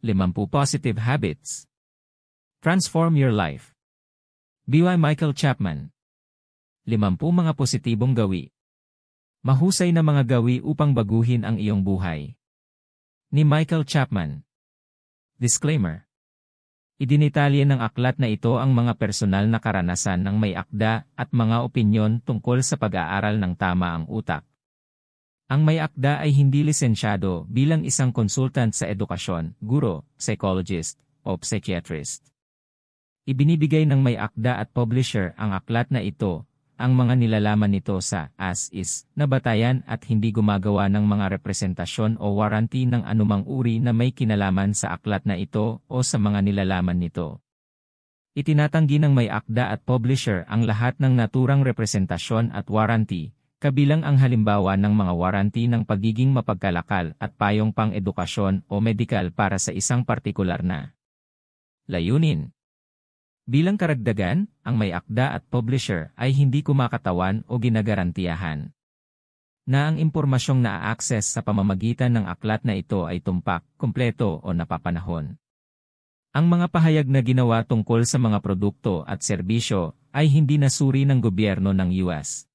50 Positive Habits. Transform Your Life. B.Y. Michael Chapman. 50 mga positibong gawi. Mahusay na mga gawi upang baguhin ang iyong buhay. Ni Michael Chapman. Disclaimer. Idinitalye ng aklat na ito ang mga personal na karanasan ng may akda at mga opinyon tungkol sa pag-aaral ng tama ang utak. Ang may akda ay hindi lisensyado bilang isang konsultant sa edukasyon, guro, psychologist, o psychiatrist. Ibinibigay ng may akda at publisher ang aklat na ito, ang mga nilalaman nito sa as-is na batayan at hindi gumagawa ng mga representasyon o warranty ng anumang uri na may kinalaman sa aklat na ito o sa mga nilalaman nito. Itinatanggi ng may akda at publisher ang lahat ng naturang representasyon at warranty, kabilang ang halimbawa ng mga warranty ng pagiging mapagkalakal at payong pang-edukasyon o medikal para sa isang partikular na layunin. Bilang karagdagan, ang may akda at publisher ay hindi kumakatawan o ginagarantiyahan na ang impormasyong naa-access sa pamamagitan ng aklat na ito ay tumpak, kumpleto o napapanahon. Ang mga pahayag na ginawa tungkol sa mga produkto at serbisyo ay hindi nasuri ng gobyerno ng US.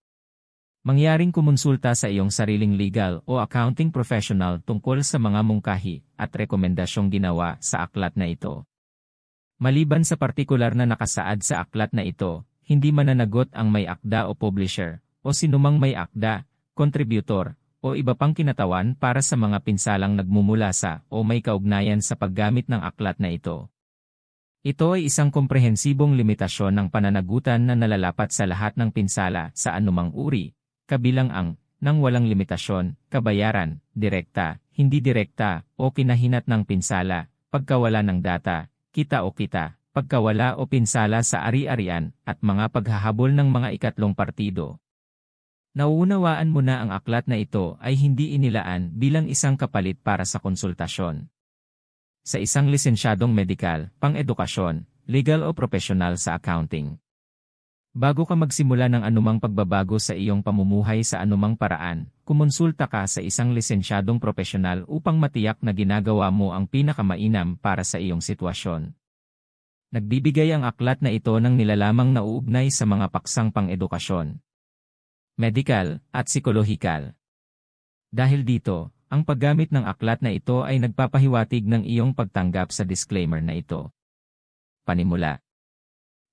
Mangyaring kumonsulta sa iyong sariling legal o accounting professional tungkol sa mga mungkahi at rekomendasyong ginawa sa aklat na ito. Maliban sa partikular na nakasaad sa aklat na ito, hindi mananagot ang may akda o publisher, o sinumang may akda, kontributor, o iba pang kinatawan para sa mga pinsalang nagmumula sa o may kaugnayan sa paggamit ng aklat na ito. Ito ay isang komprehensibong limitasyon ng pananagutan na nalalapat sa lahat ng pinsala sa anumang uri, kabilang ang nang walang limitasyon, kabayaran, direkta, hindi direkta, o kinahinat ng pinsala, pagkawala ng data, kita o kita, pagkawala o pinsala sa ari-arian, at mga paghahabol ng mga ikatlong partido. Nauunawaan mo na ang aklat na ito ay hindi inilaan bilang isang kapalit para sa konsultasyon sa isang lisensyadong medikal, pang-edukasyon, legal o profesional sa accounting. Bago ka magsimula ng anumang pagbabago sa iyong pamumuhay sa anumang paraan, kumonsulta ka sa isang lisensyadong profesional upang matiyak na ginagawa mo ang pinakamainam para sa iyong sitwasyon. Nagbibigay ang aklat na ito ng nilalamang nauugnay sa mga paksang pang-edukasyon, medikal, at psikolohikal. Dahil dito, ang paggamit ng aklat na ito ay nagpapahiwatig ng iyong pagtanggap sa disclaimer na ito. Panimula.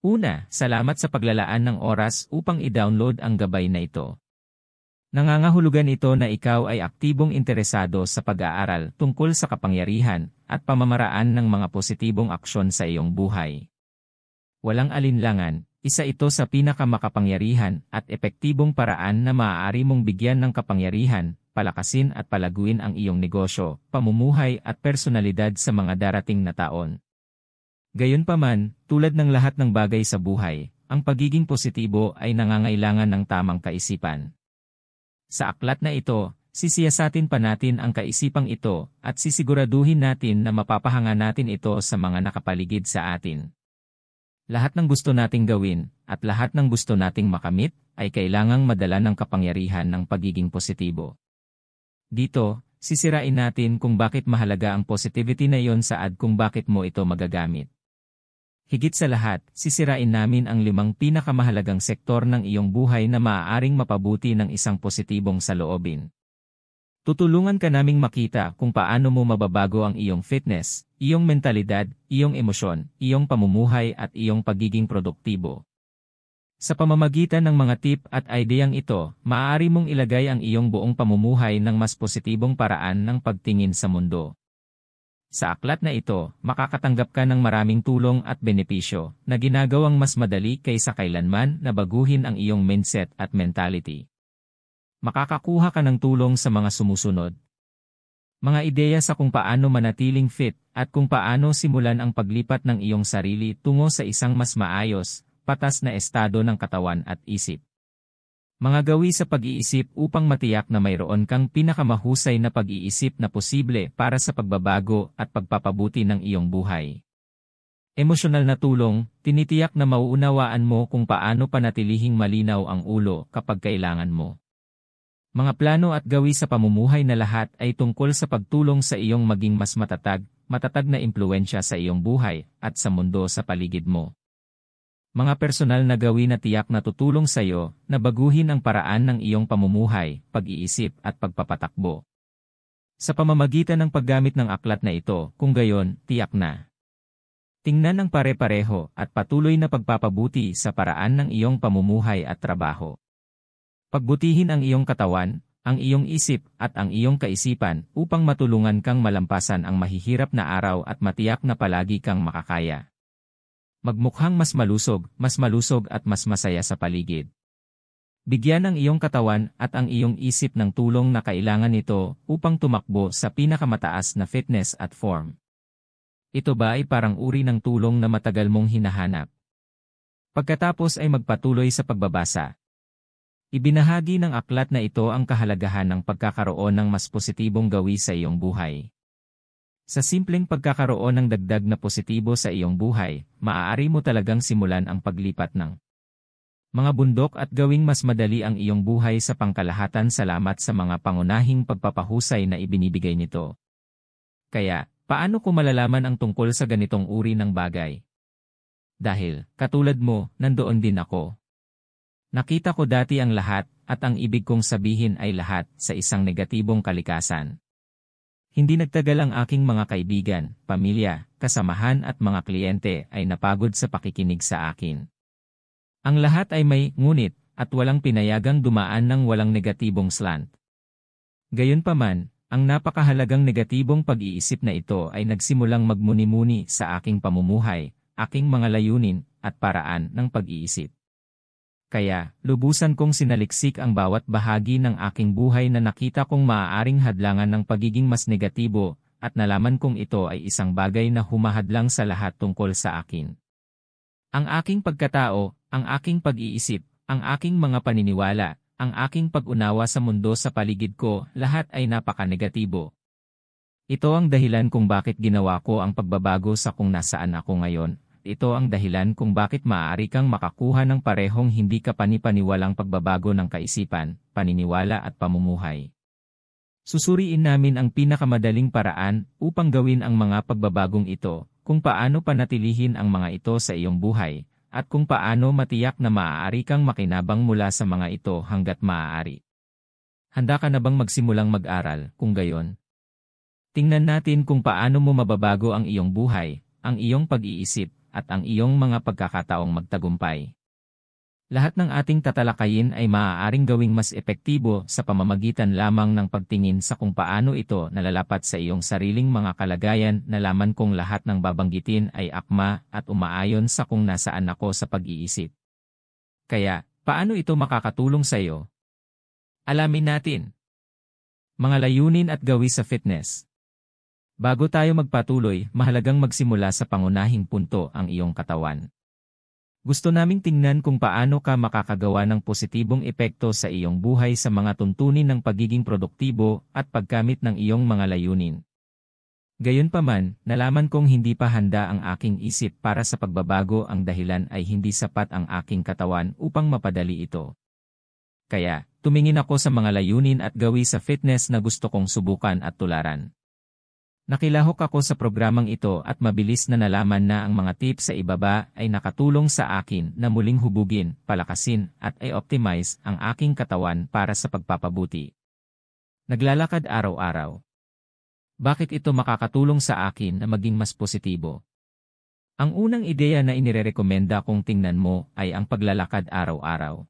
Una, salamat sa paglalaan ng oras upang i-download ang gabay na ito. Nangangahulugan ito na ikaw ay aktibong interesado sa pag-aaral tungkol sa kapangyarihan at pamamaraan ng mga positibong aksyon sa iyong buhay. Walang alinlangan, isa ito sa pinakamakapangyarihan at epektibong paraan na maaari mong bigyan ng kapangyarihan, palakasin at palaguin ang iyong negosyo, pamumuhay at personalidad sa mga darating na taon. Gayunpaman, tulad ng lahat ng bagay sa buhay, ang pagiging positibo ay nangangailangan ng tamang kaisipan. Sa aklat na ito, sisiyasatin pa natin ang kaisipang ito at sisiguraduhin natin na mapapahanga natin ito sa mga nakapaligid sa atin. Lahat ng gusto nating gawin at lahat ng gusto nating makamit ay kailangang madala ng kapangyarihan ng pagiging positibo. Dito, sisirain natin kung bakit mahalaga ang positivity na iyon saad kung bakit mo ito magagamit. Higit sa lahat, sisirain namin ang 5 pinakamahalagang sektor ng iyong buhay na maaaring mapabuti ng isang positibong saloobin. Tutulungan ka naming makita kung paano mo mababago ang iyong fitness, iyong mentalidad, iyong emosyon, iyong pamumuhay at iyong pagiging produktibo. Sa pamamagitan ng mga tip at ideyang ito, maaari mong ilagay ang iyong buong pamumuhay ng mas positibong paraan ng pagtingin sa mundo. Sa aklat na ito, makakatanggap ka ng maraming tulong at benepisyo na ginagawang mas madali kaysa kailanman na baguhin ang iyong mindset at mentality. Makakakuha ka ng tulong sa mga sumusunod. Mga ideya sa kung paano manatiling fit at kung paano simulan ang paglipat ng iyong sarili tungo sa isang mas maayos, patas na estado ng katawan at isip. Mga gawi sa pag-iisip upang matiyak na mayroon kang pinakamahusay na pag-iisip na posible para sa pagbabago at pagpapabuti ng iyong buhay. Emosyonal na tulong, tinitiyak na mauunawaan mo kung paano panatilihing malinaw ang ulo kapag kailangan mo. Mga plano at gawi sa pamumuhay na lahat ay tungkol sa pagtulong sa iyong maging mas matatag, matatag na impluwensya sa iyong buhay at sa mundo sa paligid mo. Mga personal na gawin na tiyak na tutulong sa iyo na baguhin ang paraan ng iyong pamumuhay, pag-iisip at pagpapatakbo. Sa pamamagitan ng paggamit ng aklat na ito, kung gayon, tiyak na tingnan ang pare-pareho at patuloy na pagpapabuti sa paraan ng iyong pamumuhay at trabaho. Pagbutihin ang iyong katawan, ang iyong isip at ang iyong kaisipan upang matulungan kang malampasan ang mahihirap na araw at matiyak na palagi kang makakaya. Magmukhang mas malusog at mas masaya sa paligid. Bigyan ang iyong katawan at ang iyong isip ng tulong na kailangan nito upang tumakbo sa pinakamataas na fitness at form. Ito ba ay parang uri ng tulong na matagal mong hinahanap? Pagkatapos ay magpatuloy sa pagbabasa. Ibinahagi ng aklat na ito ang kahalagahan ng pagkakaroon ng mas positibong gawi sa iyong buhay. Sa simpleng pagkakaroon ng dagdag na positibo sa iyong buhay, maaari mo talagang simulan ang paglipat ng mga bundok at gawing mas madali ang iyong buhay sa pangkalahatan salamat sa mga pangunahing pagpapahusay na ibinibigay nito. Kaya, paano ko malalaman ang tungkol sa ganitong uri ng bagay? Dahil, katulad mo, nandoon din ako. Nakita ko dati ang lahat, at ang ibig kong sabihin ay lahat, sa isang negatibong kalikasan. Hindi nagtagal ang aking mga kaibigan, pamilya, kasamahan at mga kliyente ay napagod sa pakikinig sa akin. Ang lahat ay may ngunit, at walang pinayagang dumaan ng walang negatibong slant. Gayunpaman, ang napakahalagang negatibong pag-iisip na ito ay nagsimulang magmuni-muni sa aking pamumuhay, aking mga layunin, at paraan ng pag-iisip. Kaya, lubusan kong sinaliksik ang bawat bahagi ng aking buhay na nakita kong maaaring hadlangan ng pagiging mas negatibo, at nalaman kong ito ay isang bagay na humahadlang sa lahat tungkol sa akin. Ang aking pagkatao, ang aking pag-iisip, ang aking mga paniniwala, ang aking pag-unawa sa mundo sa paligid ko, lahat ay napaka-negatibo. Ito ang dahilan kung bakit ginawa ko ang pagbabago sa kung nasaan ako ngayon. Ito ang dahilan kung bakit maaari kang makakuha ng parehong hindi kapani-paniwalang pagbabago ng kaisipan, paniniwala at pamumuhay. Susuriin namin ang pinakamadaling paraan upang gawin ang mga pagbabagong ito, kung paano panatilihin ang mga ito sa iyong buhay, at kung paano matiyak na maaari kang makinabang mula sa mga ito hanggat maaari. Handa ka na bang magsimulang mag-aral, kung gayon? Tingnan natin kung paano mo mababago ang iyong buhay, ang iyong pag-iisip, at ang iyong mga pagkakataong magtagumpay. Lahat ng ating tatalakayin ay maaaring gawing mas epektibo sa pamamagitan lamang ng pagtingin sa kung paano ito nalalapat sa iyong sariling mga kalagayan. Nalaman kong lahat ng babanggitin ay akma at umaayon sa kung nasaan ako sa pag-iisip. Kaya, paano ito makakatulong sa iyo? Alamin natin. Mga layunin at gawi sa fitness. Bago tayo magpatuloy, mahalagang magsimula sa pangunahing punto, ang iyong katawan. Gusto naming tingnan kung paano ka makakagawa ng positibong epekto sa iyong buhay sa mga tuntunin ng pagiging produktibo at pagkamit ng iyong mga layunin. Gayunpaman, nalaman kong hindi pa handa ang aking isip para sa pagbabago. Ang dahilan ay hindi sapat ang aking katawan upang mapadali ito. Kaya, tumingin ako sa mga layunin at gawi sa fitness na gusto kong subukan at tularan. Nakilahok ako sa programang ito at mabilis na nalaman na ang mga tips sa ibaba ay nakatulong sa akin na muling hubugin, palakasin, at i-optimize ang aking katawan para sa pagpapabuti. Naglalakad araw-araw. Bakit ito makakatulong sa akin na maging mas positibo? Ang unang ideya na inirerekomenda kong tingnan mo ay ang paglalakad araw-araw.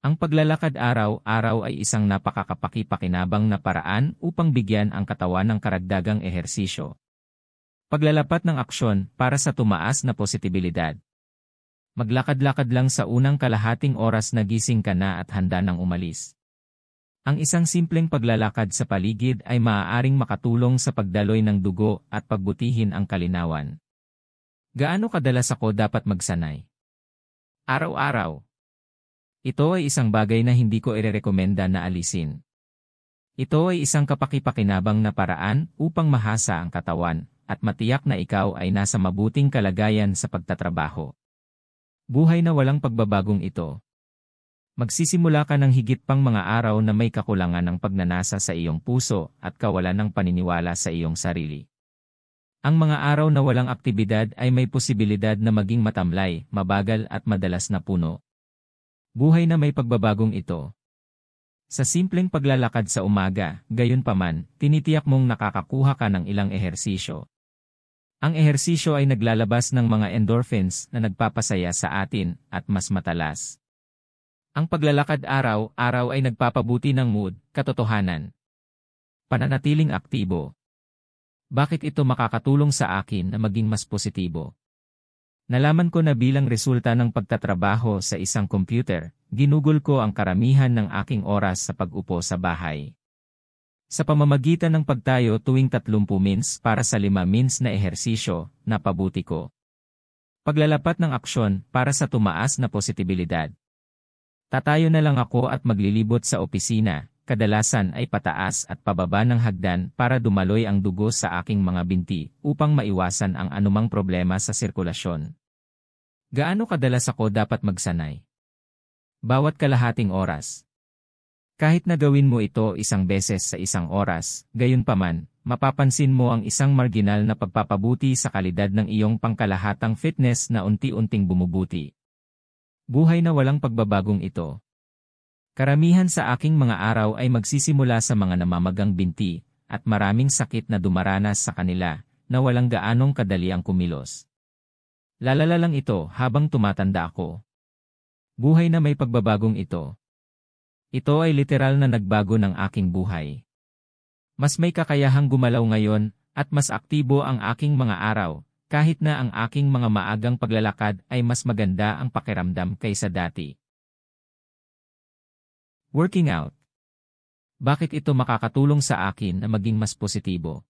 Ang paglalakad araw-araw ay isang napakakapaki-pakinabang na paraan upang bigyan ang katawan ng karagdagang ehersisyo. Paglalapat ng aksyon para sa tumaas na positibilidad. Maglakad-lakad lang sa unang kalahating oras na gising ka na at handa nang umalis. Ang isang simpleng paglalakad sa paligid ay maaaring makatulong sa pagdaloy ng dugo at pagbutihin ang kalinawan. Gaano kadalas ako dapat magsanay? Araw-araw. Ito ay isang bagay na hindi ko irerekomenda na alisin. Ito ay isang kapaki-pakinabang na paraan upang mahasa ang katawan at matiyak na ikaw ay nasa mabuting kalagayan sa pagtatrabaho. Buhay na walang pagbabagong ito. Magsisimula ka ng higit pang mga araw na may kakulangan ng pagnanasa sa iyong puso at kawalan ng paniniwala sa iyong sarili. Ang mga araw na walang aktibidad ay may posibilidad na maging matamlay, mabagal at madalas na puno. Buhay na may pagbabagong ito. Sa simpleng paglalakad sa umaga, gayunpaman, tinitiyak mong nakakakuha ka ng ilang ehersisyo. Ang ehersisyo ay naglalabas ng mga endorphins na nagpapasaya sa atin at mas matalas. Ang paglalakad araw-araw ay nagpapabuti ng mood, katotohanan. Pananatiling aktibo. Bakit ito makakatulong sa akin na maging mas positibo? Nalaman ko na bilang resulta ng pagtatrabaho sa isang computer, ginugol ko ang karamihan ng aking oras sa pag-upo sa bahay. Sa pamamagitan ng pagtayo tuwing 30 mins para sa 5 mins na ehersisyo, napabuti ko. Paglalapat ng aksyon para sa tumaas na positibilidad. Tatayo na lang ako at maglilibot sa opisina, kadalasan ay pataas at pababa ng hagdan para dumaloy ang dugo sa aking mga binti upang maiwasan ang anumang problema sa sirkulasyon. Gaano kadalas ako dapat magsanay? Bawat kalahating oras. Kahit na gawin mo ito isang beses sa isang oras, gayunpaman, mapapansin mo ang isang marginal na pagpapabuti sa kalidad ng iyong pangkalahatang fitness na unti-unting bumubuti. Buhay na walang pagbabagong ito. Karamihan sa aking mga araw ay magsisimula sa mga namamagang binti, at maraming sakit na dumaranas sa kanila, na walang gaanong kadali ang kumilos. Lalala lang ito habang tumatanda ako. Buhay na may pagbabagong ito. Ito ay literal na nagbago ng aking buhay. Mas may kakayahang gumalaw ngayon, at mas aktibo ang aking mga araw, kahit na ang aking mga maagang paglalakad ay mas maganda ang pakiramdam kaysa dati. Working out. Bakit ito makakatulong sa akin na maging mas positibo?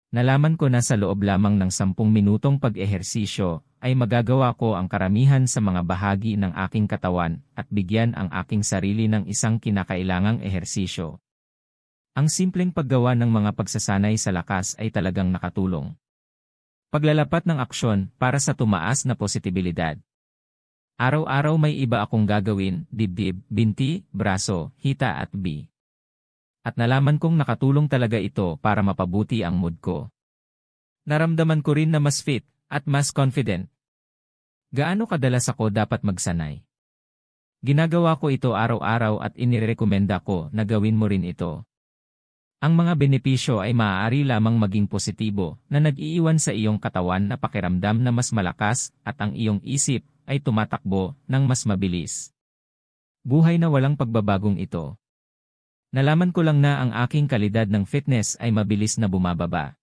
Nalaman ko na sa loob lamang ng 10 minutong pag-ehersisyo ay magagawa ko ang karamihan sa mga bahagi ng aking katawan at bigyan ang aking sarili ng isang kinakailangang ehersisyo. Ang simpleng paggawa ng mga pagsasanay sa lakas ay talagang nakatulong. Paglalapat ng aksyon para sa tumaas na positibilidad. Araw-araw may iba akong gagawin, dibdib, binti, braso, hita at bi. At nalaman kong nakatulong talaga ito para mapabuti ang mood ko. Naramdaman ko rin na mas fit at mas confident. Gaano kadalas ako dapat magsanay? Ginagawa ko ito araw-araw at inirekomenda ko na gawin mo rin ito. Ang mga benepisyo ay maaari lamang maging positibo na nag-iiwan sa iyong katawan na pakiramdam na mas malakas at ang iyong isip ay tumatakbo ng mas mabilis. Buhay na walang pagbabagong ito. Nalaman ko lang na ang aking kalidad ng fitness ay mabilis na bumababa.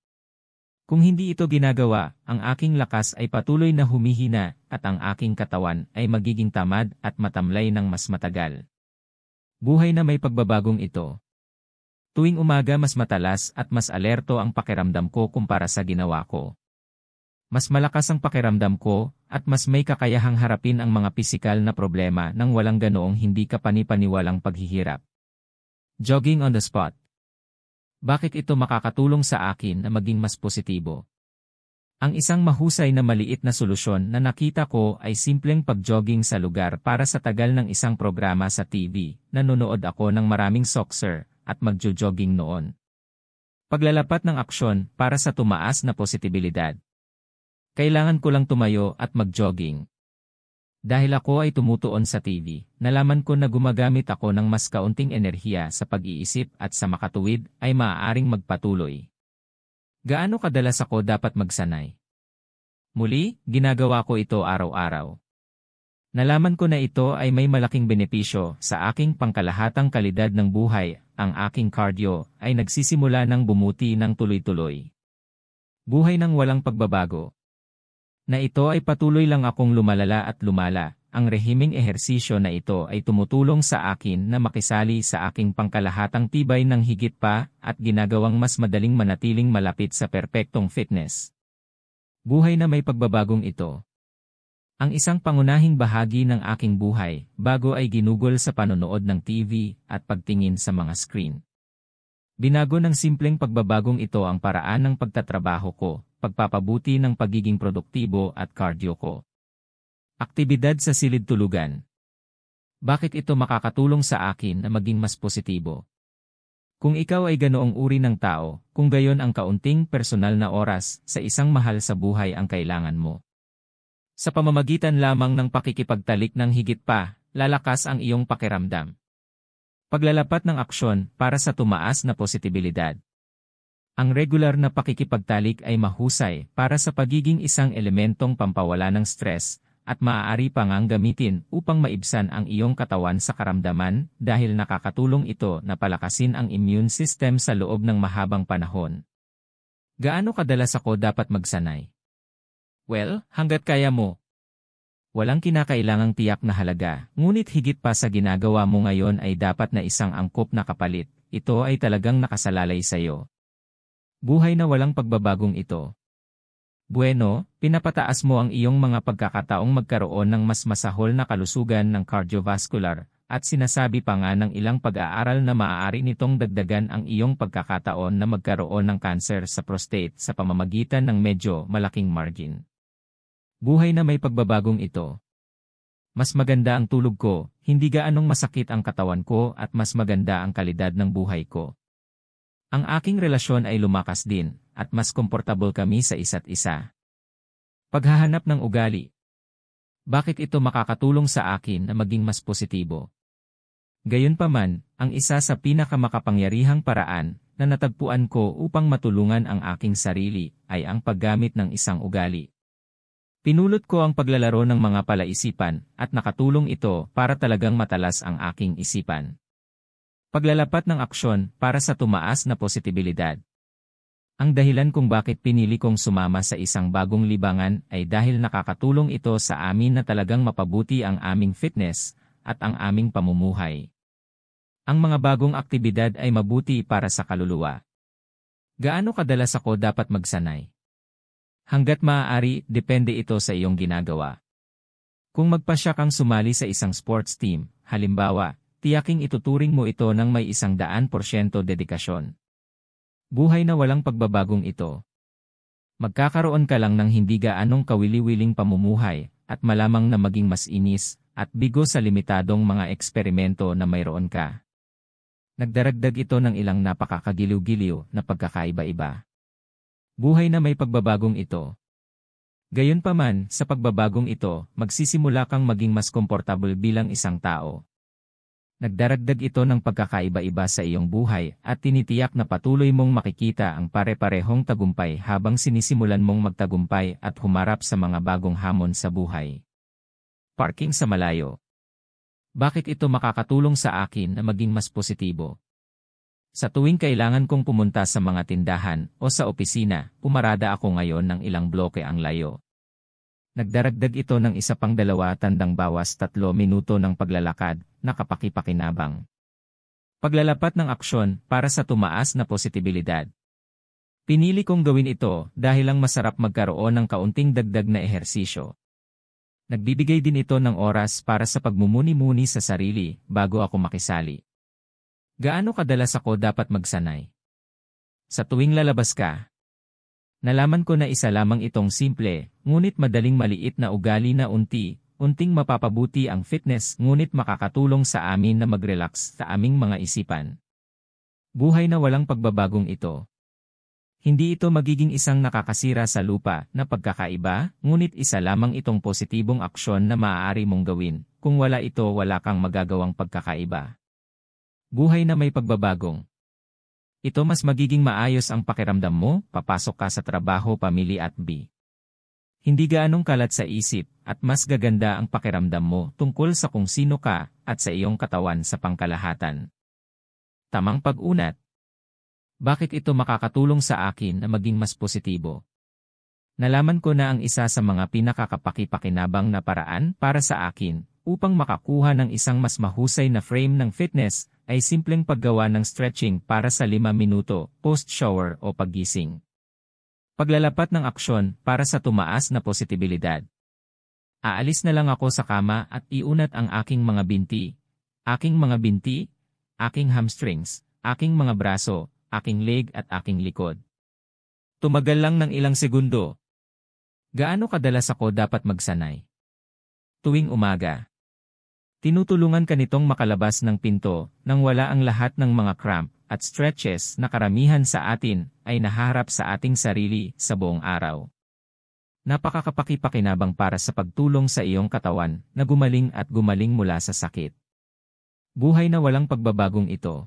Kung hindi ito ginagawa, ang aking lakas ay patuloy na humihina at ang aking katawan ay magiging tamad at matamlay ng mas matagal. Buhay na may pagbabagong ito. Tuwing umaga mas matalas at mas alerto ang pakiramdam ko kumpara sa ginawa ko. Mas malakas ang pakiramdam ko at mas may kakayahang harapin ang mga pisikal na problema nang walang ganoong hindi kapani-paniwalang paghihirap. Jogging on the spot. Bakit ito makakatulong sa akin na maging mas positibo? Ang isang mahusay na maliit na solusyon na nakita ko ay simpleng pag-jogging sa lugar para sa tagal ng isang programa sa TV. Nanonood ako ng maraming soccer at magjo-jogging noon. Paglalapat ng aksyon para sa tumaas na positibilidad. Kailangan ko lang tumayo at mag-jogging. Dahil ako ay tumutuon sa TV, nalaman ko na gumagamit ako ng mas kaunting enerhiya sa pag-iisip at sa makatuwid ay maaaring magpatuloy. Gaano kadalas ako dapat magsanay? Muli, ginagawa ko ito araw-araw. Nalaman ko na ito ay may malaking benepisyo sa aking pangkalahatang kalidad ng buhay, ang aking cardio ay nagsisimula ng bumuti ng tuloy-tuloy. Buhay ng walang pagbabago. Na ito ay patuloy lang akong lumalala at lumala, ang rehimeng ehersisyo na ito ay tumutulong sa akin na makisali sa aking pangkalahatang tibay ng higit pa at ginagawang mas madaling manatiling malapit sa perpektong fitness. Buhay na may pagbabagong ito. Ang isang pangunahing bahagi ng aking buhay bago ay ginugol sa panonood ng TV at pagtingin sa mga screen. Binago ng simpleng pagbabagong ito ang paraan ng pagtatrabaho ko, pagpapabuti ng pagiging produktibo at cardio ko. Aktibidad sa silid tulugan. Bakit ito makakatulong sa akin na maging mas positibo? Kung ikaw ay ganoong uri ng tao, kung gayon ang kaunting personal na oras sa isang mahal sa buhay ang kailangan mo. Sa pamamagitan lamang ng pakikipagtalik ng higit pa, lalakas ang iyong pakiramdam. Paglalapat ng aksyon para sa tumaas na positibilidad. Ang regular na pakikipagtalik ay mahusay para sa pagiging isang elementong pampawala ng stress, at maaari pa ngang gamitin upang maibsan ang iyong katawan sa karamdaman dahil nakakatulong ito na palakasin ang immune system sa loob ng mahabang panahon. Gaano kadalas ako dapat magsanay? Well, hanggat kaya mo. Walang kinakailangang tiyak na halaga, ngunit higit pa sa ginagawa mo ngayon ay dapat na isang angkop na kapalit. Ito ay talagang nakasalalay sa iyo. Buhay na walang pagbabagong ito. Bueno, pinapataas mo ang iyong mga pagkakataong magkaroon ng mas masahol na kalusugan ng cardiovascular, at sinasabi pa nga ng ilang pag-aaral na maaari nitong dagdagan ang iyong pagkakataon na magkaroon ng kanser sa prostate sa pamamagitan ng medyo malaking margin. Buhay na may pagbabagong ito. Mas maganda ang tulog ko, hindi gaanong masakit ang katawan ko at mas maganda ang kalidad ng buhay ko. Ang aking relasyon ay lumakas din, at mas komportable kami sa isa't isa. Paghahanap ng ugali. Bakit ito makakatulong sa akin na maging mas positibo? Gayunpaman, ang isa sa pinakamakapangyarihang paraan na natagpuan ko upang matulungan ang aking sarili ay ang paggamit ng isang ugali. Pinulot ko ang paglalaro ng mga palaisipan at nakatulong ito para talagang matalas ang aking isipan. Paglalapat ng aksyon para sa tumaas na positibilidad. Ang dahilan kung bakit pinili kong sumama sa isang bagong libangan ay dahil nakakatulong ito sa amin na talagang mapabuti ang aming fitness at ang aming pamumuhay. Ang mga bagong aktibidad ay mabuti para sa kaluluwa. Gaano kadalas ako dapat magsanay? Hanggat maaari, depende ito sa iyong ginagawa. Kung magpasya kang sumali sa isang sports team, halimbawa, tiyaking ituturing mo ito ng may 100% dedikasyon. Buhay na walang pagbabagong ito. Magkakaroon ka lang ng hindi gaanong kawili-wiling pamumuhay, at malamang na maging mas inis, at bigo sa limitadong mga eksperimento na mayroon ka. Nagdaragdag ito ng ilang napakakagiliw-giliw na pagkakaiba-iba. Buhay na may pagbabagong ito. Gayunpaman, sa pagbabagong ito, magsisimula kang maging mas komportable bilang isang tao. Nagdaragdag ito ng pagkakaiba-iba sa iyong buhay at tinitiyak na patuloy mong makikita ang pare-parehong tagumpay habang sinisimulan mong magtagumpay at humarap sa mga bagong hamon sa buhay. Parking sa malayo. Bakit ito makakatulong sa akin na maging mas positibo? Sa tuwing kailangan kong pumunta sa mga tindahan o sa opisina, pumarada ako ngayon ng ilang bloke ang layo. Nagdaragdag ito ng 1 pang 2 tandang bawas 3 minuto ng paglalakad, na kapaki-pakinabang. Paglalapat ng aksyon para sa tumaas na positibilidad. Pinili kong gawin ito dahil lang masarap magkaroon ng kaunting dagdag na ehersisyo. Nagbibigay din ito ng oras para sa pagmumuni-muni sa sarili bago ako makisali. Gaano kadalas ako dapat magsanay? Sa tuwing lalabas ka. Nalaman ko na isa lamang itong simple, ngunit madaling maliit na ugali na unting mapapabuti ang fitness ngunit makakatulong sa amin na mag-relax sa aming mga isipan. Buhay na walang pagbabagong ito. Hindi ito magiging isang nakakasira sa lupa na pagkakaiba, ngunit isa lamang itong positibong aksyon na maaari mong gawin. Kung wala ito, wala kang magagawang pagkakaiba. Buhay na may pagbabagong. Ito mas magiging maayos ang pakiramdam mo, papasok ka sa trabaho, pamilya at hindi gaanong kalat sa isip, at mas gaganda ang pakiramdam mo tungkol sa kung sino ka at sa iyong katawan sa pangkalahatan. Tamang pag-unat. Bakit ito makakatulong sa akin na maging mas positibo? Nalaman ko na ang isa sa mga pinakakapaki-pakinabang na paraan para sa akin upang makakuha ng isang mas mahusay na frame ng fitness ay simpleng paggawa ng stretching para sa 5 minuto, post-shower o paggising. Paglalapat ng aksyon para sa tumaas na positibilidad. Aalis na lang ako sa kama at iunat ang aking mga binti, aking hamstrings, aking mga braso, aking leg at aking likod. Tumagal lang ng ilang segundo. Gaano kadalas ako dapat magsanay? Tuwing umaga. Tinutulungan ka nitong makalabas ng pinto nang wala ang lahat ng mga cramp at stretches na karamihan sa atin ay naharap sa ating sarili sa buong araw. Napakakapakipakinabang para sa pagtulong sa iyong katawan na gumaling at gumaling mula sa sakit. Buhay na walang pagbabagong ito.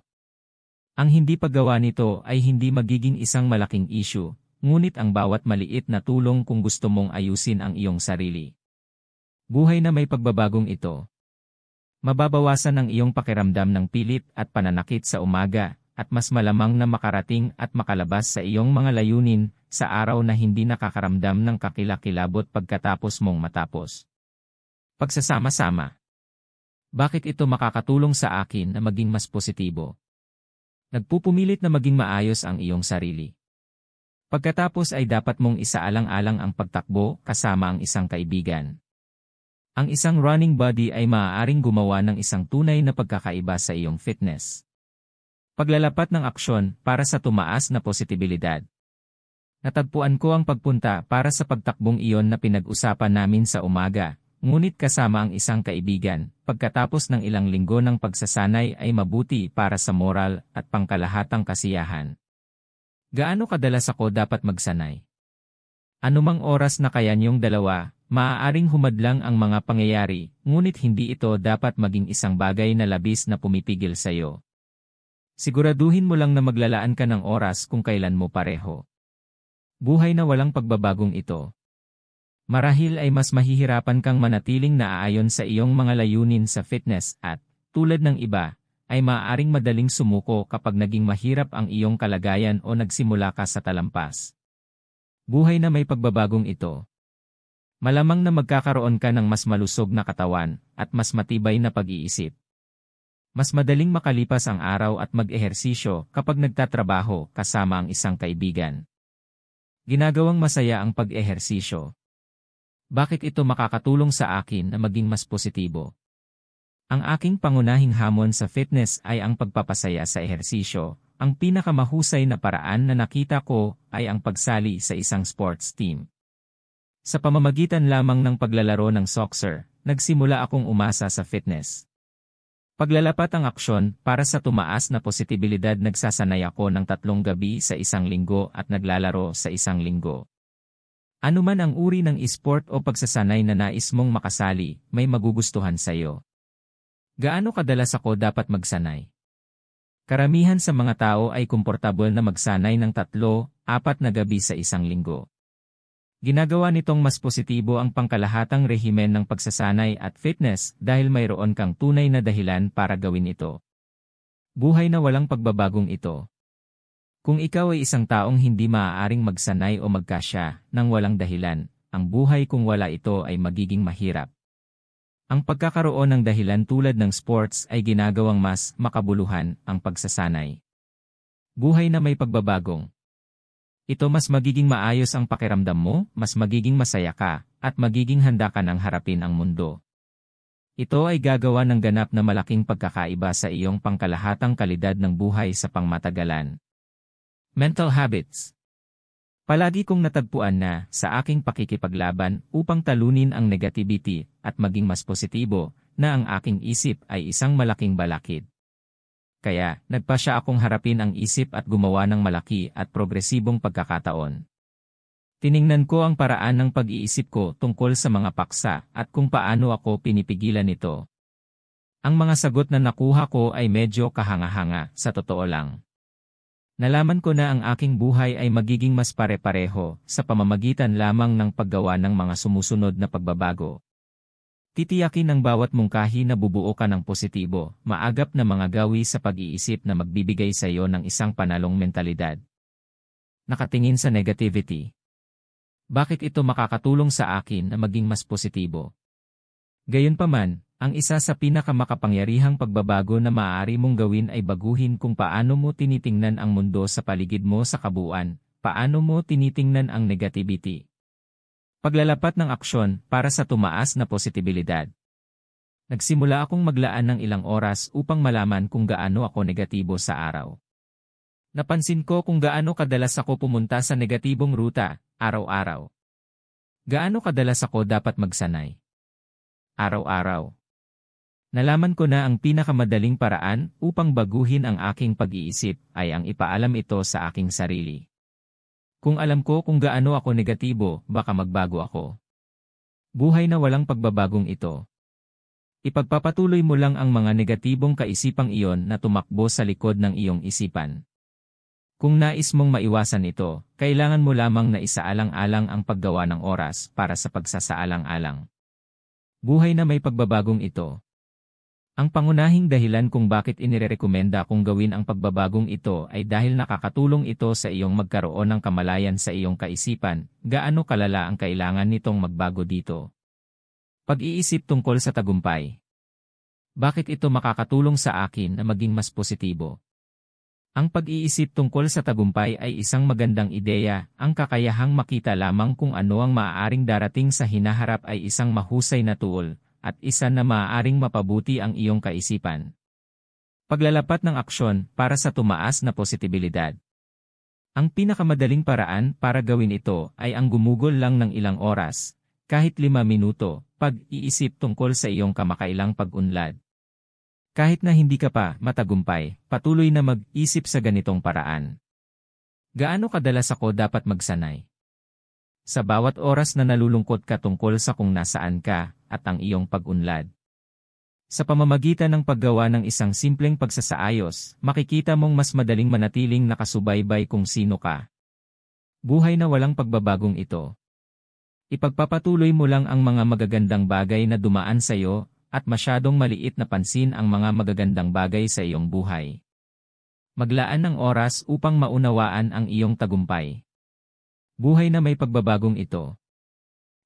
Ang hindi paggawa nito ay hindi magiging isang malaking issue, ngunit ang bawat maliit na tulong kung gusto mong ayusin ang iyong sarili. Buhay na may pagbabagong ito. Mababawasan ang iyong pakiramdam ng pilit at pananakit sa umaga, at mas malamang na makarating at makalabas sa iyong mga layunin sa araw na hindi nakakaramdam ng kakilakilabot pagkatapos mong matapos. Pagsasama-sama. Bakit ito makakatulong sa akin na maging mas positibo? Nagpupumilit na maging maayos ang iyong sarili. Pagkatapos ay dapat mong isaalang-alang ang pagtakbo kasama ang isang kaibigan. Ang isang running buddy ay maaaring gumawa ng isang tunay na pagkakaiba sa iyong fitness. Paglalapat ng aksyon para sa tumaas na positibilidad. Natagpuan ko ang pagpunta para sa pagtakbong iyon na pinag-usapan namin sa umaga, ngunit kasama ang isang kaibigan, pagkatapos ng ilang linggo ng pagsasanay ay mabuti para sa moral at pangkalahatang kasiyahan. Gaano kadalas ako dapat magsanay? Anumang oras na kaya niyong dalawa, maaaring humadlang ang mga pangyayari, ngunit hindi ito dapat maging isang bagay na labis na pumipigil sa iyo. Siguraduhin mo lang na maglalaan ka ng oras kung kailan mo pareho. Buhay na walang pagbabagong ito. Marahil ay mas mahihirapan kang manatiling naaayon sa iyong mga layunin sa fitness at, tulad ng iba, ay maaaring madaling sumuko kapag naging mahirap ang iyong kalagayan o nagsimula ka sa talampas. Buhay na may pagbabagong ito. Malamang na magkakaroon ka ng mas malusog na katawan at mas matibay na pag-iisip. Mas madaling makalipas ang araw at mag-ehersisyo kapag nagtatrabaho kasama ang isang kaibigan. Ginagawang masaya ang pag-ehersisyo. Bakit ito makakatulong sa akin na maging mas positibo? Ang aking pangunahing hamon sa fitness ay ang pagpapasaya sa ehersisyo. Ang pinakamahusay na paraan na nakita ko ay ang pagsali sa isang sports team. Sa pamamagitan lamang ng paglalaro ng soccer, nagsimula akong umasa sa fitness. Paglalapat ang aksyon para sa tumaas na positibilidad, nagsasanay ako ng 3 gabi sa isang linggo at naglalaro sa isang linggo. Ano man ang uri ng esport o pagsasanay na nais mong makasali, may magugustuhan sa iyo. Gaano kadalas ako dapat magsanay? Karamihan sa mga tao ay komportable na magsanay ng 3-4 na gabi sa isang linggo. Ginagawa nitong mas positibo ang pangkalahatang rehimen ng pagsasanay at fitness dahil mayroon kang tunay na dahilan para gawin ito. Buhay na walang pagbabagong ito. Kung ikaw ay isang taong hindi maaaring magsanay o magkasya nang walang dahilan, ang buhay kung wala ito ay magiging mahirap. Ang pagkakaroon ng dahilan tulad ng sports ay ginagawang mas makabuluhan ang pagsasanay. Buhay na may pagbabagong. Ito mas magiging maayos ang pakiramdam mo, mas magiging masaya ka, at magiging handa ka nang harapin ang mundo. Ito ay gagawa ng ganap na malaking pagkakaiba sa iyong pangkalahatang kalidad ng buhay sa pangmatagalan. Mental habits. Palagi kong natagpuan na, sa aking pakikipaglaban upang talunin ang negativity at maging mas positibo, na ang aking isip ay isang malaking balakid. Kaya, nagpasya akong harapin ang isip at gumawa ng malaki at progresibong pagkakataon. Tiningnan ko ang paraan ng pag-iisip ko tungkol sa mga paksa at kung paano ako pinipigilan ito. Ang mga sagot na nakuha ko ay medyo kahanga-hanga, sa totoo lang. Nalaman ko na ang aking buhay ay magiging mas pare-pareho sa pamamagitan lamang ng paggawa ng mga sumusunod na pagbabago. Titiyakin ng bawat mungkahi na bubuo ka ng positibo, maagap na mga gawi sa pag-iisip na magbibigay sa iyo ng isang panalong mentalidad. Nakatingin sa negativity. Bakit ito makakatulong sa akin na maging mas positibo? Gayunpaman, ang isa sa pinakamakapangyarihang pagbabago na maaari mong gawin ay baguhin kung paano mo tinitingnan ang mundo sa paligid mo sa kabuuan, paano mo tinitingnan ang negativity. Paglalapat ng aksyon para sa tumaas na positibilidad. Nagsimula akong maglaan ng ilang oras upang malaman kung gaano ako negatibo sa araw. Napansin ko kung gaano kadalas ako pumunta sa negatibong ruta, araw-araw. Gaano kadalas ako dapat magsanay? Araw-araw. Nalaman ko na ang pinakamadaling paraan upang baguhin ang aking pag-iisip ay ang ipaalam ito sa aking sarili. Kung alam ko kung gaano ako negatibo, baka magbago ako. Buhay na walang pagbabagong ito. Ipagpapatuloy mo lang ang mga negatibong kaisipang iyon na tumakbo sa likod ng iyong isipan. Kung nais mong maiwasan ito, kailangan mo lamang na isaalang-alang ang paggawa ng oras para sa pagsasaalang-alang. Buhay na may pagbabagong ito. Ang pangunahing dahilan kung bakit inirekomenda kong gawin ang pagbabagong ito ay dahil nakakatulong ito sa iyong magkaroon ng kamalayan sa iyong kaisipan, gaano kalala ang kailangan nitong magbago dito. Pag-iisip tungkol sa tagumpay. Bakit ito makakatulong sa akin na maging mas positibo? Ang pag-iisip tungkol sa tagumpay ay isang magandang ideya, ang kakayahang makita lamang kung ano ang maaaring darating sa hinaharap ay isang mahusay na tool, at isa na maaaring mapabuti ang iyong kaisipan. Paglalapat ng aksyon para sa tumaas na posibilidad. Ang pinakamadaling paraan para gawin ito ay ang gumugol lang ng ilang oras, kahit 5 minuto, pag-iisip tungkol sa iyong kamakailang pag-unlad. Kahit na hindi ka pa matagumpay, patuloy na mag-isip sa ganitong paraan. Gaano kadalas ako dapat magsanay? Sa bawat oras na nalulungkot ka tungkol sa kung nasaan ka at ang iyong pag-unlad. Sa pamamagitan ng paggawa ng isang simpleng pagsasaayos, makikita mong mas madaling manatiling nakasubaybay kung sino ka. Buhay na walang pagbabagong ito. Ipagpapatuloy mo lang ang mga magagandang bagay na dumaan sa iyo at masyadong maliit na pansin ang mga magagandang bagay sa iyong buhay. Maglaan ng oras upang maunawaan ang iyong tagumpay. Buhay na may pagbabagong ito.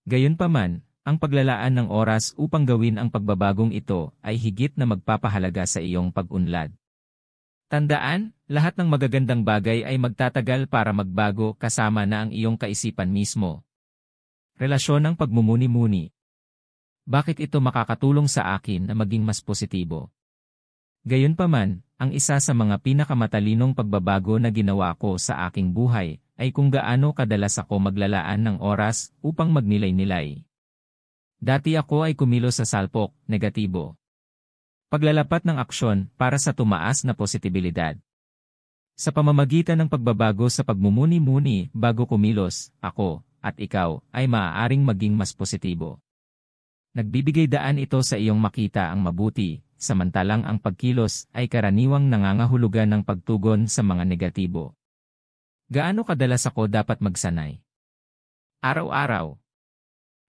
Gayunpaman, ang paglalaan ng oras upang gawin ang pagbabagong ito ay higit na magpapahalaga sa iyong pag-unlad. Tandaan, lahat ng magagandang bagay ay magtatagal para magbago kasama na ang iyong kaisipan mismo. Relasyon ng pagmumuni-muni. Bakit ito makakatulong sa akin na maging mas positibo? Gayunpaman, ang isa sa mga pinakamatalinong pagbabago na ginawa ko sa aking buhay ay kung gaano kadalas ako maglalaan ng oras upang magnilay-nilay. Dati ako ay kumilos sa salpok, negatibo. Paglalapat ng aksyon para sa tumaas na posibilidad. Sa pamamagitan ng pagbabago sa pagmumuni-muni bago kumilos, ako at ikaw ay maaaring maging mas positibo. Nagbibigay daan ito sa iyong makita ang mabuti, samantalang ang pagkilos ay karaniwang nangangahulugan ng pagtugon sa mga negatibo. Gaano kadalas ako dapat magsanay? Araw-araw.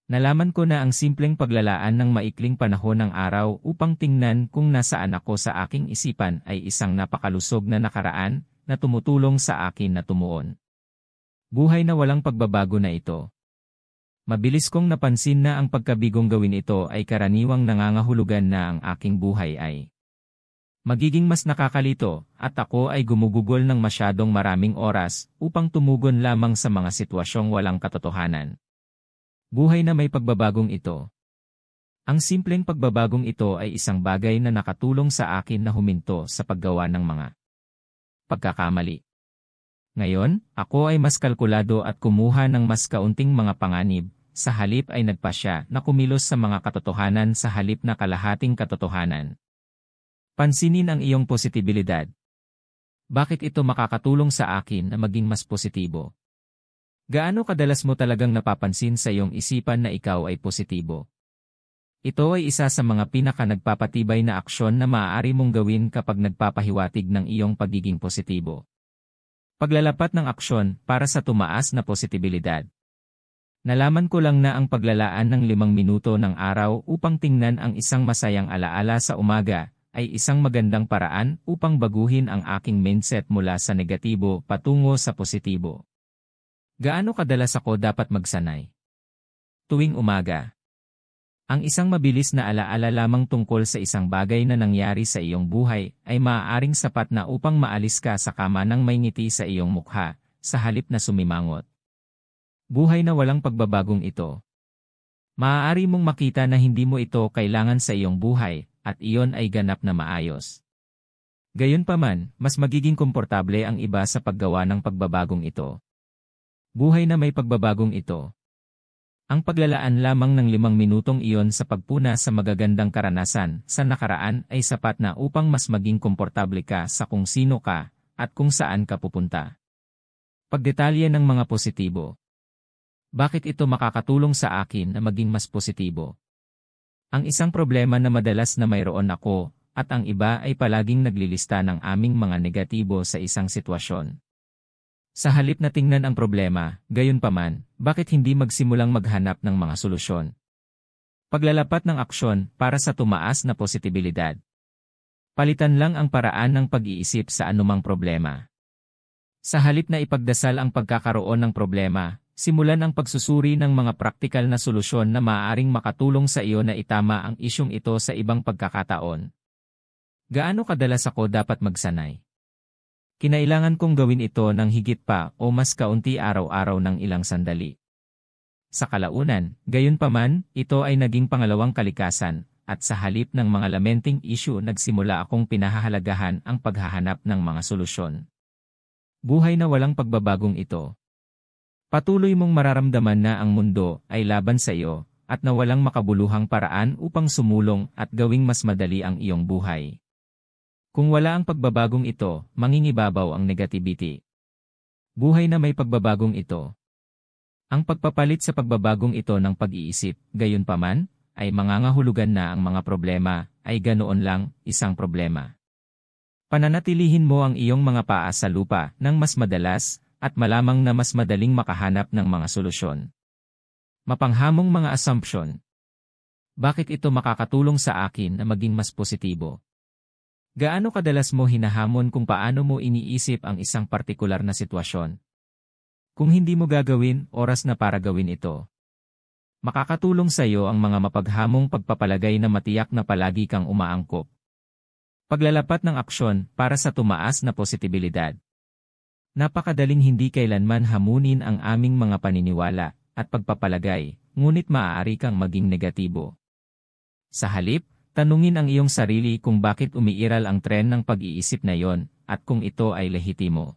Nalaman ko na ang simpleng paglalaan ng maikling panahon ng araw upang tingnan kung nasaan ako sa aking isipan ay isang napakalusog na nakaraan na tumutulong sa akin na tumuon. Buhay na walang pagbabago na ito. Mabilis kong napansin na ang pagkabigong gawin ito ay karaniwang nangangahulugan na ang aking buhay ay magiging mas nakakalito at ako ay gumugugol ng masyadong maraming oras upang tumugon lamang sa mga sitwasyong walang katotohanan. Buhay na may pagbabagong ito. Ang simpleng pagbabagong ito ay isang bagay na nakatulong sa akin na huminto sa paggawa ng mga pagkakamali. Ngayon, ako ay mas kalkulado at kumuha ng mas kaunting mga panganib, sa halip ay nagpasya na kumilos sa mga katotohanan sa halip na kalahating katotohanan. Pansinin ang iyong positibilidad. Bakit ito makakatulong sa akin na maging mas positibo? Gaano kadalas mo talagang napapansin sa iyong isipan na ikaw ay positibo? Ito ay isa sa mga pinaka-nagpapatibay na aksyon na maaari mong gawin kapag nagpapahiwatig ng iyong pagiging positibo. Paglalapat ng aksyon para sa tumaas na positibilidad. Nalaman ko lang na ang paglalaan ng 5 minuto ng araw upang tingnan ang isang masayang alaala sa umaga ay isang magandang paraan upang baguhin ang aking mindset mula sa negatibo patungo sa positibo. Gaano kadalas ako dapat magsanay? Tuwing umaga. Ang isang mabilis na alaala lamang tungkol sa isang bagay na nangyari sa iyong buhay ay maaaring sapat na upang maalis ka sa kama ng may ngiti sa iyong mukha, sa halip na sumimangot. Buhay na walang pagbabagong ito. Maaari mong makita na hindi mo ito kailangan sa iyong buhay, at iyon ay ganap na maayos. Gayunpaman, mas magiging komportable ang iba sa paggawa ng pagbabagong ito. Buhay na may pagbabagong ito. Ang paglalaan lamang ng 5 minutong iyon sa pagpuna sa magagandang karanasan sa nakaraan ay sapat na upang mas maging komportable ka sa kung sino ka at kung saan ka pupunta. Pagdetalye ng mga positibo. Bakit ito makakatulong sa akin na maging mas positibo? Ang isang problema na madalas na mayroon ako at ang iba ay palaging naglilista ng aming mga negatibo sa isang sitwasyon. Sa halip na tingnan ang problema, gayunpaman, bakit hindi magsimulang maghanap ng mga solusyon? Paglalapat ng aksyon para sa tumaas na positibilidad. Palitan lang ang paraan ng pag-iisip sa anumang problema. Sa halip na ipagdasal ang pagkakaroon ng problema, simulan ang pagsusuri ng mga praktikal na solusyon na maaaring makatulong sa iyo na itama ang isyong ito sa ibang pagkakataon. Gaano kadalas ako dapat magsanay? Kinailangan kong gawin ito ng higit pa o mas kaunti araw-araw ng ilang sandali. Sa kalaunan, gayunpaman, ito ay naging pangalawang kalikasan, at sa halip ng mga lamenting issue nagsimula akong pinahahalagahan ang paghahanap ng mga solusyon. Buhay na walang pagbabagong ito. Patuloy mong mararamdaman na ang mundo ay laban sa iyo, at na walang makabuluhang paraan upang sumulong at gawing mas madali ang iyong buhay. Kung wala ang pagbabagong ito, mangingibabaw ang negativity. Buhay na may pagbabagong ito. Ang pagpapalit sa pagbabagong ito ng pag-iisip, gayunpaman, ay mangangahulugan na ang mga problema ay ganoon lang, isang problema. Pananatilihin mo ang iyong mga paa sa lupa ng mas madalas at malamang na mas madaling makahanap ng mga solusyon. Mapanghamong mga assumption. Bakit ito makakatulong sa akin na maging mas positibo? Gaano kadalas mo hinahamon kung paano mo iniisip ang isang partikular na sitwasyon? Kung hindi mo gagawin, oras na para gawin ito. Makakatulong sa iyo ang mga mapaghamong pagpapalagay na matiyak na palagi kang umaangkop. Paglalapat ng aksyon para sa tumaas na positibilidad. Napakadaling hindi kailanman hamunin ang aming mga paniniwala at pagpapalagay, ngunit maaari kang maging negatibo. Sa halip, tanungin ang iyong sarili kung bakit umiiral ang tren ng pag-iisip na yon at kung ito ay lehitimo.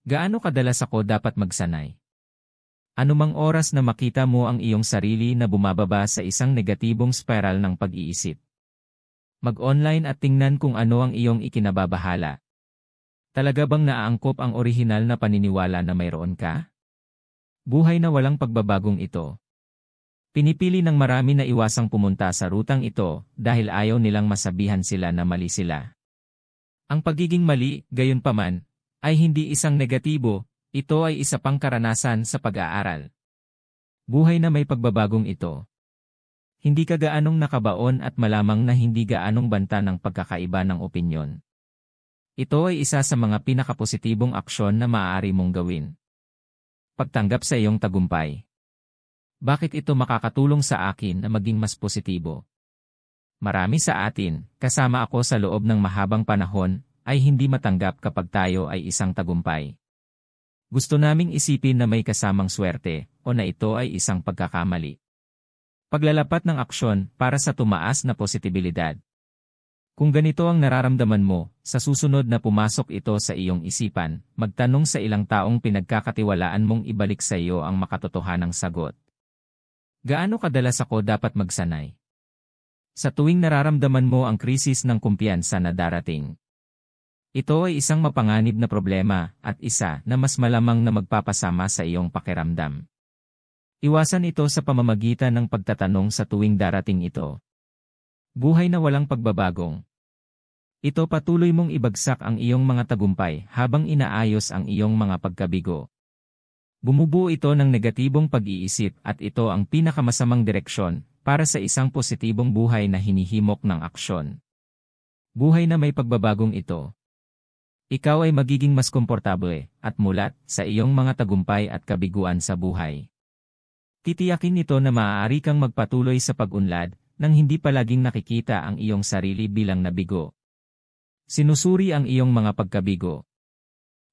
Gaano kadalas ako dapat magsanay? Anumang oras na makita mo ang iyong sarili na bumababa sa isang negatibong spiral ng pag-iisip. Mag-online at tingnan kung ano ang iyong ikinababahala. Talaga bang naaangkop ang orihinal na paniniwala na mayroon ka? Buhay na walang pagbabagong ito. Pinipili ng marami na iwasang pumunta sa rutang ito dahil ayaw nilang masabihan sila na mali sila. Ang pagiging mali, gayunpaman, ay hindi isang negatibo, ito ay isa pang karanasan sa pag-aaral. Buhay na may pagbabagong ito. Hindi ka gaanong nakabaon at malamang na hindi gaanong banta ng pagkakaiba ng opinyon. Ito ay isa sa mga pinakapositibong aksyon na maaari mong gawin. Pagtanggap sa iyong tagumpay. Bakit ito makakatulong sa akin na maging mas positibo? Marami sa atin, kasama ako sa loob ng mahabang panahon, ay hindi matanggap kapag tayo ay isang tagumpay. Gusto naming isipin na may kasamang swerte o na ito ay isang pagkakamali. Paglalapat ng aksyon para sa tumaas na positibilidad. Kung ganito ang nararamdaman mo, sa susunod na pumasok ito sa iyong isipan, magtanong sa ilang taong pinagkakatiwalaan mong ibalik sa iyo ang makatotohanang sagot. Gaano kadalas ako dapat magsanay? Sa tuwing nararamdaman mo ang krisis ng kumpiyansa na darating. Ito ay isang mapanganib na problema at isa na mas malamang na magpapasama sa iyong pakiramdam. Iwasan ito sa pamamagitan ng pagtatanong sa tuwing darating ito. Buhay na walang pagbabagong. Ito patuloy mong ibagsak ang iyong mga tagumpay habang inaayos ang iyong mga pagkabigo. Bumubuo ito ng negatibong pag-iisip at ito ang pinakamasamang direksyon para sa isang positibong buhay na hinihimok ng aksyon. Buhay na may pagbabagong ito. Ikaw ay magiging mas komportable at mulat sa iyong mga tagumpay at kabiguan sa buhay. Titiyakin nito na maaari kang magpatuloy sa pag-unlad nang hindi palaging nakikita ang iyong sarili bilang nabigo. Sinusuri ang iyong mga pagkabigo.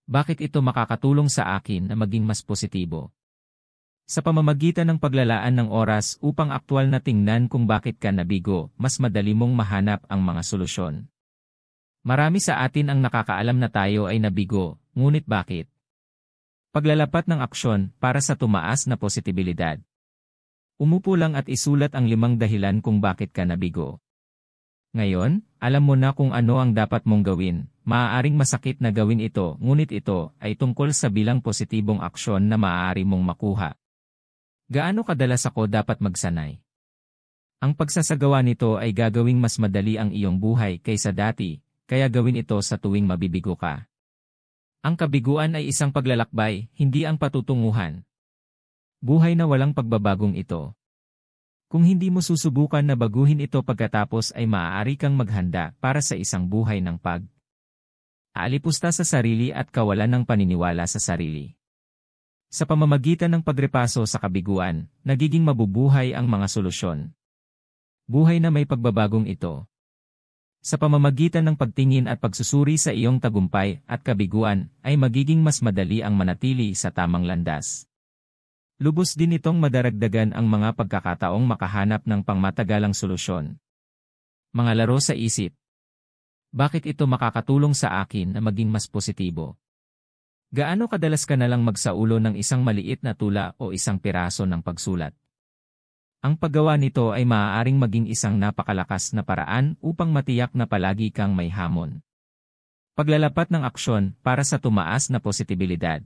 Bakit ito makakatulong sa akin na maging mas positibo? Sa pamamagitan ng paglalaan ng oras upang aktwal na tingnan kung bakit ka nabigo, mas madali mong mahanap ang mga solusyon. Marami sa atin ang nakakaalam na tayo ay nabigo, ngunit bakit? Paglalapat ng aksyon para sa tumaas na positibilidad. Umupo lang at isulat ang 5 dahilan kung bakit ka nabigo. Ngayon, alam mo na kung ano ang dapat mong gawin. Maaaring masakit na gawin ito, ngunit ito ay tungkol sa bilang positibong aksyon na maaari mong makuha. Gaano kadalas ako dapat magsanay? Ang pagsasagawa nito ay gagawing mas madali ang iyong buhay kaysa dati, kaya gawin ito sa tuwing mabibigo ka. Ang kabiguan ay isang paglalakbay, hindi ang patutunguhan. Buhay na walang pagbabagong ito. Kung hindi mo susubukan na baguhin ito pagkatapos ay maaari kang maghanda para sa isang buhay ng alipusta sa sarili at kawalan ng paniniwala sa sarili. Sa pamamagitan ng pagrepaso sa kabiguan, nagiging mabubuhay ang mga solusyon. Buhay na may pagbabagong ito. Sa pamamagitan ng pagtingin at pagsusuri sa iyong tagumpay at kabiguan, ay magiging mas madali ang manatili sa tamang landas. Lubos din itong madaragdagan ang mga pagkakataong makahanap ng pangmatagalang solusyon. Mga laro sa isip. Bakit ito makakatulong sa akin na maging mas positibo? Gaano kadalas ka nalang magsaulo ng isang maliit na tula o isang piraso ng pagsulat? Ang paggawa nito ay maaaring maging isang napakalakas na paraan upang matiyak na palagi kang may hamon. Paglalapat ng aksyon para sa tumaas na positibilidad.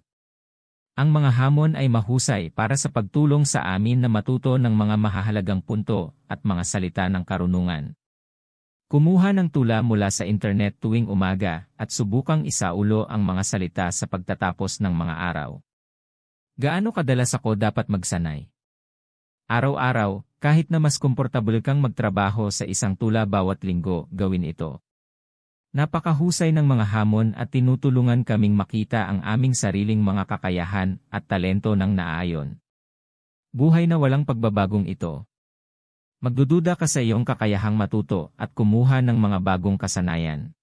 Ang mga hamon ay mahusay para sa pagtulong sa amin na matuto ng mga mahahalagang punto at mga salita ng karunungan. Kumuha ng tula mula sa internet tuwing umaga at subukang isaulo ang mga salita sa pagtatapos ng mga araw. Gaano kadalas ako dapat magsanay? Araw-araw, kahit na mas komportable kang magtrabaho sa isang tula bawat linggo, gawin ito. Napakahusay ng mga hamon at tinutulungan kaming makita ang aming sariling mga kakayahan at talento ng naaayon. Buhay na walang pagbabagong ito. Magdududa ka sa iyong kakayahang matuto at kumuha ng mga bagong kasanayan.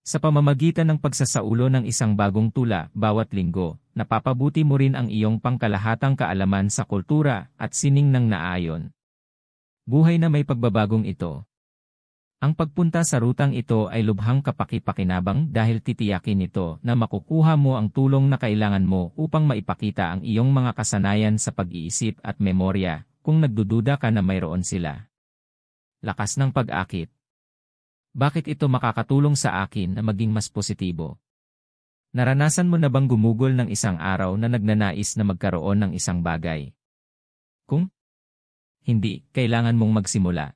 Sa pamamagitan ng pagsasaulo ng isang bagong tula bawat linggo, napapabuti mo rin ang iyong pangkalahatang kaalaman sa kultura at sining ng naaayon. Buhay na may pagbabagong ito. Ang pagpunta sa rutang ito ay lubhang kapaki-pakinabang dahil titiyakin nito na makukuha mo ang tulong na kailangan mo upang maipakita ang iyong mga kasanayan sa pag-iisip at memorya kung nagdududa ka na mayroon sila. Lakas ng pag-akit. Bakit ito makakatulong sa akin na maging mas positibo? Naranasan mo na bang gumugol ng isang araw na nagnanais na magkaroon ng isang bagay? Kung hindi, kailangan mong magsimula.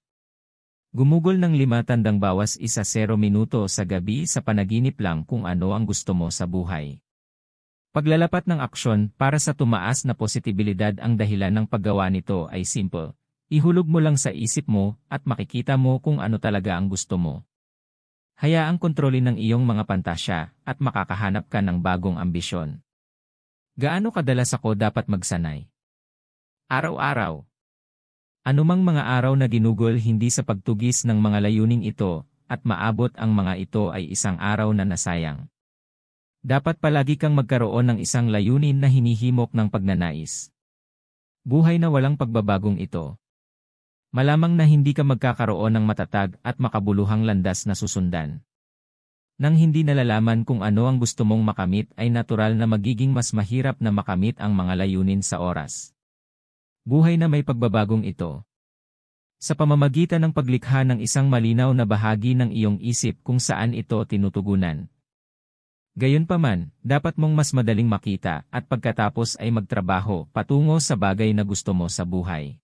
Gumugol ng 5 tandang bawas 0 minuto sa gabi sa panaginip lang kung ano ang gusto mo sa buhay. Paglalapat ng aksyon para sa tumaas na positibilidad ang dahilan ng paggawa nito ay simple. Ihulog mo lang sa isip mo at makikita mo kung ano talaga ang gusto mo. Hayaang kontrolin ng iyong mga pantasya at makakahanap ka ng bagong ambisyon. Gaano kadalas ako dapat magsanay? Araw-araw. Anumang mga araw na ginugol hindi sa pagtugis ng mga layuning ito, at maabot ang mga ito ay isang araw na nasayang. Dapat palagi kang magkaroon ng isang layunin na hinihimok ng pagnanais. Buhay na walang pagbabagong ito. Malamang na hindi ka magkakaroon ng matatag at makabuluhang landas na susundan. Nang hindi nalalaman kung ano ang gusto mong makamit ay natural na magiging mas mahirap na makamit ang mga layunin sa oras. Buhay na may pagbabagong ito. Sa pamamagitan ng paglikha ng isang malinaw na bahagi ng iyong isip kung saan ito tinutugunan. Gayunpaman, dapat mong mas madaling makita at pagkatapos ay magtrabaho patungo sa bagay na gusto mo sa buhay.